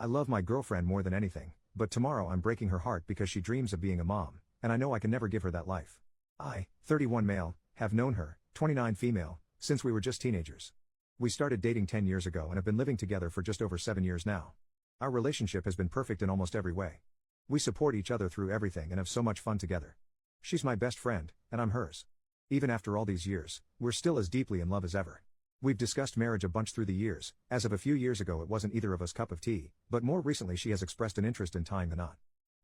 I love my girlfriend more than anything, but tomorrow I'm breaking her heart because she dreams of being a mom, and I know I can never give her that life. I, 31 male, have known her, 29 female, since we were just teenagers. We started dating 10 years ago and have been living together for just over 7 years now. Our relationship has been perfect in almost every way. We support each other through everything and have so much fun together. She's my best friend, and I'm hers. Even after all these years, we're still as deeply in love as ever. We've discussed marriage a bunch through the years. As of a few years ago it wasn't either of us cup of tea, but more recently she has expressed an interest in tying the knot.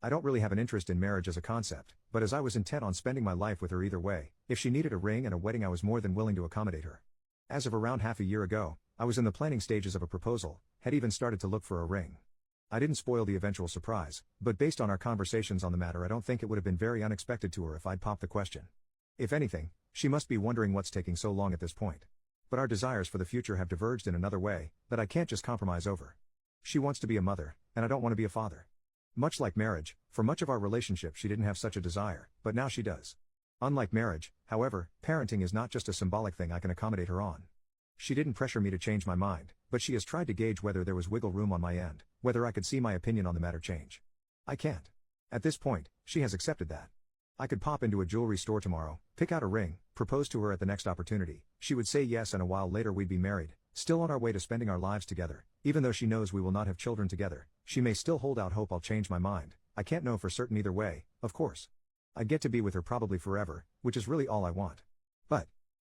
I don't really have an interest in marriage as a concept, but as I was intent on spending my life with her either way, if she needed a ring and a wedding I was more than willing to accommodate her. As of around half a year ago, I was in the planning stages of a proposal, had even started to look for a ring. I didn't spoil the eventual surprise, but based on our conversations on the matter I don't think it would have been very unexpected to her if I'd popped the question. If anything, she must be wondering what's taking so long at this point. But our desires for the future have diverged in another way, that I can't just compromise over. She wants to be a mother, and I don't want to be a father. Much like marriage, for much of our relationship she didn't have such a desire, but now she does. Unlike marriage, however, parenting is not just a symbolic thing I can accommodate her on. She didn't pressure me to change my mind, but she has tried to gauge whether there was wiggle room on my end, whether I could see my opinion on the matter change. I can't. At this point, she has accepted that. I could pop into a jewelry store tomorrow, pick out a ring, propose to her at the next opportunity, she would say yes and a while later we'd be married, still on our way to spending our lives together. Even though she knows we will not have children together, she may still hold out hope I'll change my mind. I can't know for certain either way, of course. I'd get to be with her probably forever, which is really all I want. But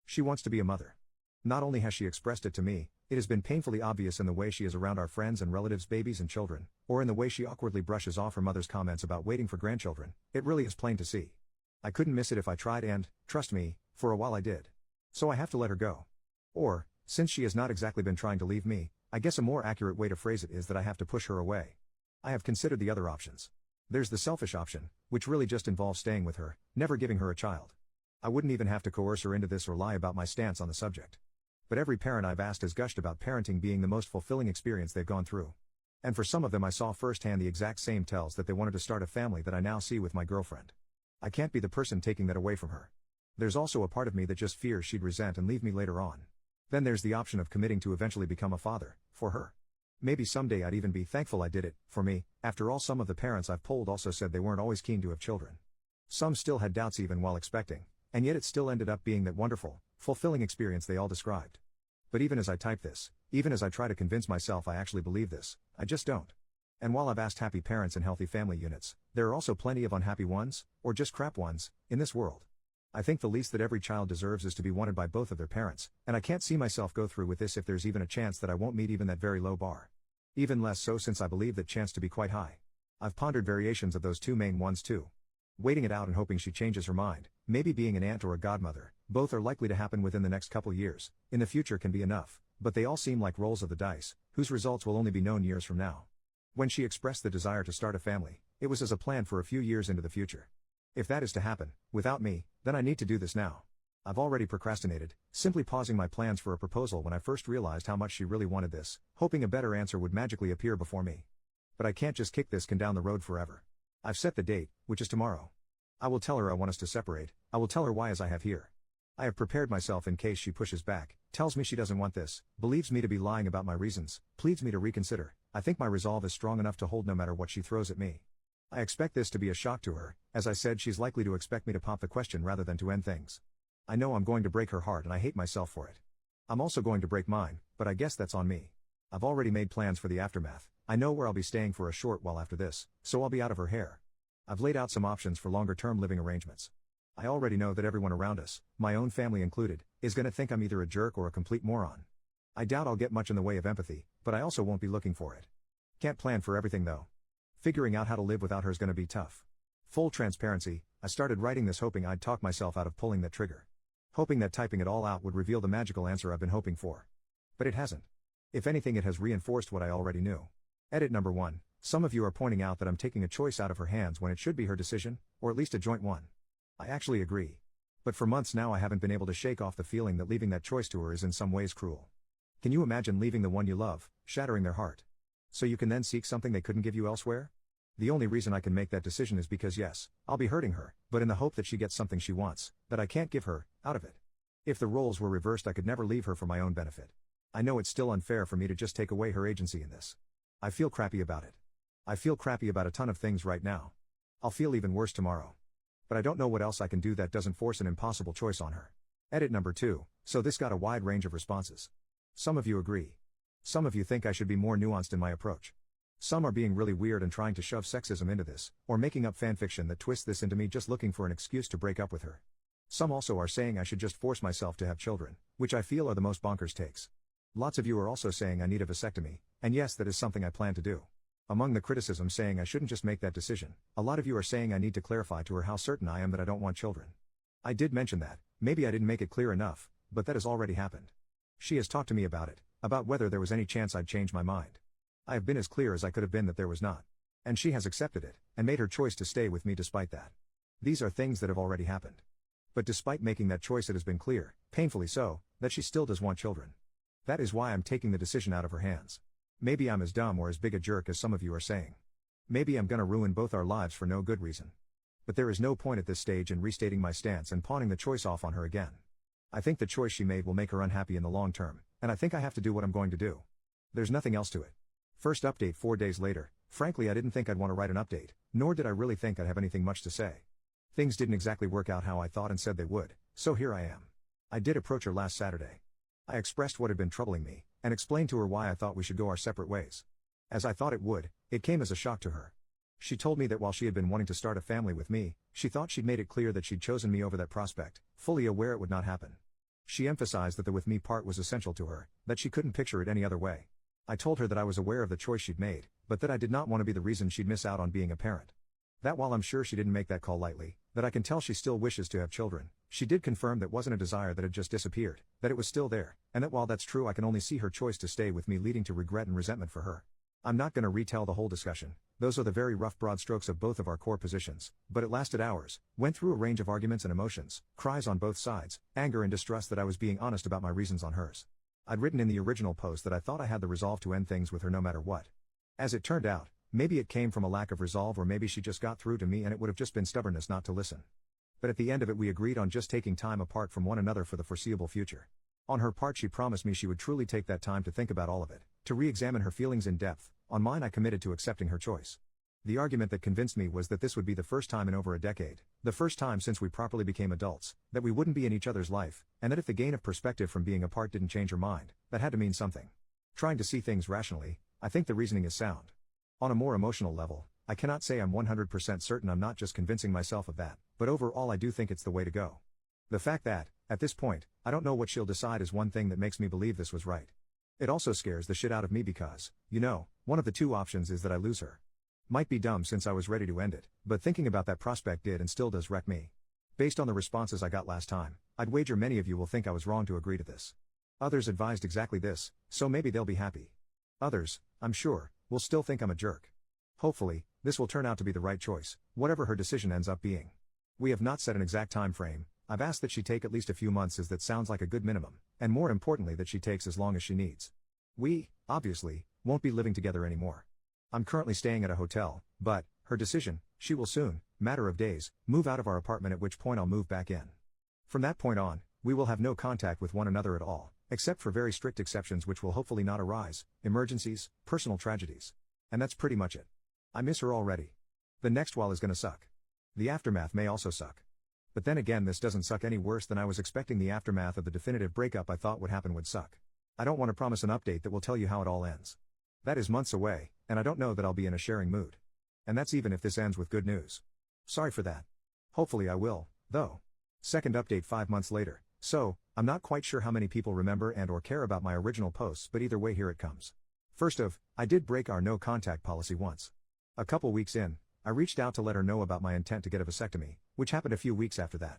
she wants to be a mother. Not only has she expressed it to me, it has been painfully obvious in the way she is around our friends and relatives' babies and children, or in the way she awkwardly brushes off her mother's comments about waiting for grandchildren. It really is plain to see. I couldn't miss it if I tried and, trust me, for a while I did. So I have to let her go. Or, since she has not exactly been trying to leave me, I guess a more accurate way to phrase it is that I have to push her away. I have considered the other options. There's the selfish option, which really just involves staying with her, never giving her a child. I wouldn't even have to coerce her into this or lie about my stance on the subject. But every parent I've asked has gushed about parenting being the most fulfilling experience they've gone through. And for some of them I saw firsthand the exact same tells that they wanted to start a family that I now see with my girlfriend. I can't be the person taking that away from her. There's also a part of me that just fears she'd resent and leave me later on. Then there's the option of committing to eventually become a father, for her. Maybe someday I'd even be thankful I did it, for me. After all, some of the parents I've polled also said they weren't always keen to have children. Some still had doubts even while expecting, and yet it still ended up being that wonderful, fulfilling experience they all described. But even as I type this, even as I try to convince myself I actually believe this, I just don't. And while I've asked happy parents and healthy family units, there are also plenty of unhappy ones, or just crap ones, in this world. I think the least that every child deserves is to be wanted by both of their parents, and I can't see myself go through with this if there's even a chance that I won't meet even that very low bar. Even less so since I believe that chance to be quite high. I've pondered variations of those two main ones too. Waiting it out and hoping she changes her mind, maybe being an aunt or a godmother, both are likely to happen within the next couple years, in the future can be enough, but they all seem like rolls of the dice, whose results will only be known years from now. When she expressed the desire to start a family, it was as a plan for a few years into the future. If that is to happen, without me, then I need to do this now. I've already procrastinated, simply pausing my plans for a proposal when I first realized how much she really wanted this, hoping a better answer would magically appear before me. But I can't just kick this can down the road forever. I've set the date, which is tomorrow. I will tell her I want us to separate, I will tell her why as I have here. I have prepared myself in case she pushes back, tells me she doesn't want this, believes me to be lying about my reasons, pleads me to reconsider. I think my resolve is strong enough to hold no matter what she throws at me. I expect this to be a shock to her. As I said, she's likely to expect me to pop the question rather than to end things. I know I'm going to break her heart and I hate myself for it. I'm also going to break mine, but I guess that's on me. I've already made plans for the aftermath. I know where I'll be staying for a short while after this, so I'll be out of her hair. I've laid out some options for longer-term living arrangements. I already know that everyone around us, my own family included, is going to think I'm either a jerk or a complete moron. I doubt I'll get much in the way of empathy, but I also won't be looking for it. Can't plan for everything though. Figuring out how to live without her is going to be tough. Full transparency, I started writing this hoping I'd talk myself out of pulling that trigger. Hoping that typing it all out would reveal the magical answer I've been hoping for. But it hasn't. If anything, it has reinforced what I already knew. Edit number 1. Some of you are pointing out that I'm taking a choice out of her hands when it should be her decision, or at least a joint one. I actually agree. But for months now I haven't been able to shake off the feeling that leaving that choice to her is in some ways cruel. Can you imagine leaving the one you love, shattering their heart? So you can then seek something they couldn't give you elsewhere? The only reason I can make that decision is because yes, I'll be hurting her, but in the hope that she gets something she wants, that I can't give her, out of it. If the roles were reversed I could never leave her for my own benefit. I know it's still unfair for me to just take away her agency in this. I feel crappy about it. I feel crappy about a ton of things right now. I'll feel even worse tomorrow. But I don't know what else I can do that doesn't force an impossible choice on her. Edit number 2, so this got a wide range of responses. Some of you agree. Some of you think I should be more nuanced in my approach. Some are being really weird and trying to shove sexism into this, or making up fanfiction that twists this into me just looking for an excuse to break up with her. Some also are saying I should just force myself to have children, which I feel are the most bonkers takes. Lots of you are also saying I need a vasectomy, and yes, that is something I plan to do. Among the criticism saying I shouldn't just make that decision, a lot of you are saying I need to clarify to her how certain I am that I don't want children. I did mention that, maybe I didn't make it clear enough, but that has already happened. She has talked to me about it, about whether there was any chance I'd change my mind. I have been as clear as I could have been that there was not. And she has accepted it, and made her choice to stay with me despite that. These are things that have already happened. But despite making that choice, it has been clear, painfully so, that she still does want children. That is why I'm taking the decision out of her hands. Maybe I'm as dumb or as big a jerk as some of you are saying. Maybe I'm gonna ruin both our lives for no good reason. But there is no point at this stage in restating my stance and pawning the choice off on her again. I think the choice she made will make her unhappy in the long term, and I think I have to do what I'm going to do. There's nothing else to it. First update 4 days later. Frankly, I didn't think I'd want to write an update, nor did I really think I'd have anything much to say. Things didn't exactly work out how I thought and said they would, so here I am. I did approach her last Saturday. I expressed what had been troubling me, and explained to her why I thought we should go our separate ways. As I thought it would, it came as a shock to her. She told me that while she had been wanting to start a family with me, she thought she'd made it clear that she'd chosen me over that prospect, fully aware it would not happen. She emphasized that the with me part was essential to her, that she couldn't picture it any other way. I told her that I was aware of the choice she'd made, but that I did not want to be the reason she'd miss out on being a parent. That while I'm sure she didn't make that call lightly, that I can tell she still wishes to have children, she did confirm that wasn't a desire that had just disappeared, that it was still there, and that while that's true I can only see her choice to stay with me leading to regret and resentment for her. I'm not gonna retell the whole discussion, those are the very rough broad strokes of both of our core positions, but it lasted hours, went through a range of arguments and emotions, cries on both sides, anger and distrust that I was being honest about my reasons on hers. I'd written in the original post that I thought I had the resolve to end things with her no matter what. As it turned out, maybe it came from a lack of resolve or maybe she just got through to me and it would have just been stubbornness not to listen. But at the end of it we agreed on just taking time apart from one another for the foreseeable future. On her part she promised me she would truly take that time to think about all of it, to re-examine her feelings in depth. On mine I committed to accepting her choice. The argument that convinced me was that this would be the first time in over a decade, the first time since we properly became adults, that we wouldn't be in each other's life, and that if the gain of perspective from being apart didn't change her mind, that had to mean something. Trying to see things rationally, I think the reasoning is sound. On a more emotional level, I cannot say I'm 100% certain I'm not just convincing myself of that, but overall I do think it's the way to go. The fact that, at this point, I don't know what she'll decide is one thing that makes me believe this was right. It also scares the shit out of me because, one of the two options is that I lose her. Might be dumb since I was ready to end it, but thinking about that prospect did and still does wreck me. Based on the responses I got last time, I'd wager many of you will think I was wrong to agree to this. Others advised exactly this, so maybe they'll be happy. Others, I'm sure, will still think I'm a jerk. Hopefully, this will turn out to be the right choice, whatever her decision ends up being. We have not set an exact time frame. I've asked that she take at least a few months as that sounds like a good minimum, and more importantly that she takes as long as she needs. We, obviously, won't be living together anymore. I'm currently staying at a hotel, but, her decision, she will soon, matter of days, move out of our apartment at which point I'll move back in. From that point on, we will have no contact with one another at all, except for very strict exceptions which will hopefully not arise, emergencies, personal tragedies. And that's pretty much it. I miss her already. The next while is gonna suck. The aftermath may also suck. But then again this doesn't suck any worse than I was expecting the aftermath of the definitive breakup I thought would happen would suck. I don't want to promise an update that will tell you how it all ends. That is months away, and I don't know that I'll be in a sharing mood. And that's even if this ends with good news. Sorry for that. Hopefully I will, though. Second update 5 months later, so, I'm not quite sure how many people remember and or care about my original posts but either way here it comes. First of, I did break our no contact policy once. A couple weeks in, I reached out to let her know about my intent to get a vasectomy, which happened a few weeks after that.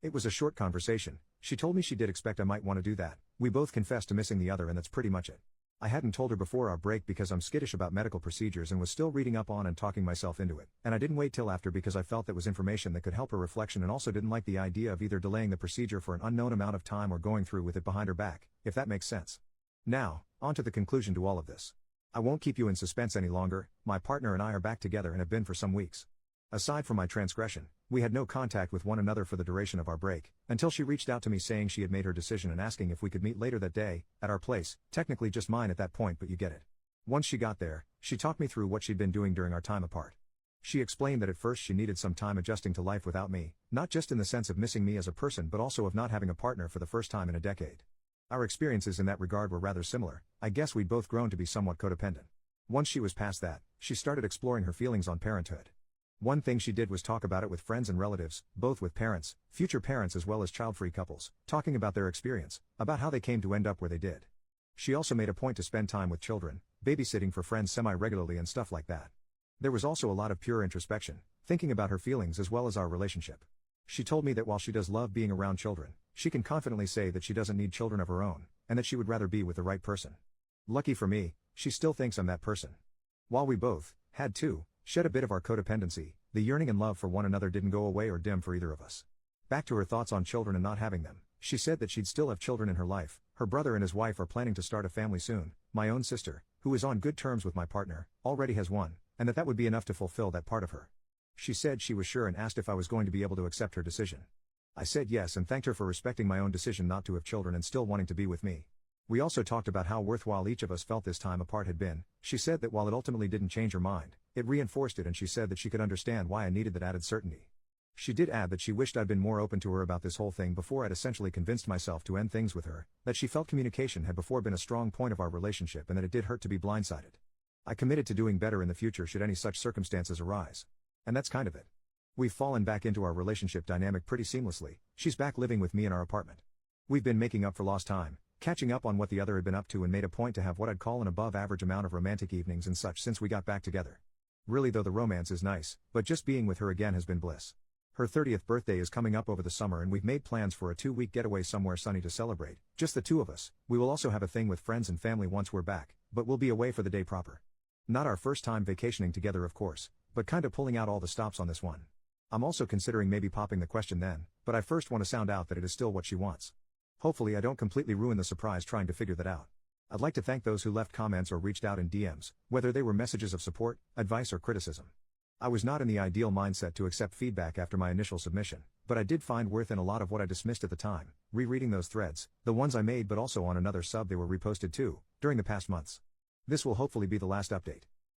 It was a short conversation, she told me she did expect I might want to do that, we both confessed to missing the other and that's pretty much it. I hadn't told her before our break because I'm skittish about medical procedures and was still reading up on and talking myself into it, and I didn't wait till after because I felt that was information that could help her reflection and also didn't like the idea of either delaying the procedure for an unknown amount of time or going through with it behind her back, if that makes sense. Now, on to the conclusion to all of this. I won't keep you in suspense any longer, my partner and I are back together and have been for some weeks. Aside from my transgression, we had no contact with one another for the duration of our break, until she reached out to me saying she had made her decision and asking if we could meet later that day, at our place, technically just mine at that point but you get it. Once she got there, she talked me through what she'd been doing during our time apart. She explained that at first she needed some time adjusting to life without me, not just in the sense of missing me as a person but also of not having a partner for the first time in a decade. Our experiences in that regard were rather similar. I guess we'd both grown to be somewhat codependent. Once she was past that, she started exploring her feelings on parenthood. One thing she did was talk about it with friends and relatives, both with parents, future parents as well as child-free couples, talking about their experience, about how they came to end up where they did. She also made a point to spend time with children, babysitting for friends semi-regularly and stuff like that. There was also a lot of pure introspection, thinking about her feelings as well as our relationship. She told me that while she does love being around children, she can confidently say that she doesn't need children of her own, and that she would rather be with the right person. Lucky for me, she still thinks I'm that person. While we both had to shed a bit of our codependency, the yearning and love for one another didn't go away or dim for either of us. Back to her thoughts on children and not having them, she said that she'd still have children in her life. Her brother and his wife are planning to start a family soon. My own sister, who is on good terms with my partner, already has one, and that would be enough to fulfill that part of her. She said she was sure and asked if I was going to be able to accept her decision. I said yes and thanked her for respecting my own decision not to have children and still wanting to be with me. We also talked about how worthwhile each of us felt this time apart had been. She said that while it ultimately didn't change her mind, it reinforced it, and she said that she could understand why I needed that added certainty. She did add that she wished I'd been more open to her about this whole thing before I'd essentially convinced myself to end things with her, that she felt communication had before been a strong point of our relationship and that it did hurt to be blindsided. I committed to doing better in the future should any such circumstances arise. And that's kind of it. We've fallen back into our relationship dynamic pretty seamlessly. She's back living with me in our apartment. We've been making up for lost time, catching up on what the other had been up to, and made a point to have what I'd call an above average amount of romantic evenings and such since we got back together. Really though, the romance is nice, but just being with her again has been bliss. Her 30th birthday is coming up over the summer and we've made plans for a 2-week getaway somewhere sunny to celebrate, just the two of us. We will also have a thing with friends and family once we're back, but we'll be away for the day proper. Not our first time vacationing together of course, but kinda pulling out all the stops on this one. I'm also considering maybe popping the question then, but I first want to sound out that it is still what she wants. Hopefully I don't completely ruin the surprise trying to figure that out. I'd like to thank those who left comments or reached out in DMs, whether they were messages of support, advice or criticism. I was not in the ideal mindset to accept feedback after my initial submission, but I did find worth in a lot of what I dismissed at the time, rereading those threads, the ones I made but also on another sub they were reposted too, during the past months. This will hopefully be the last update.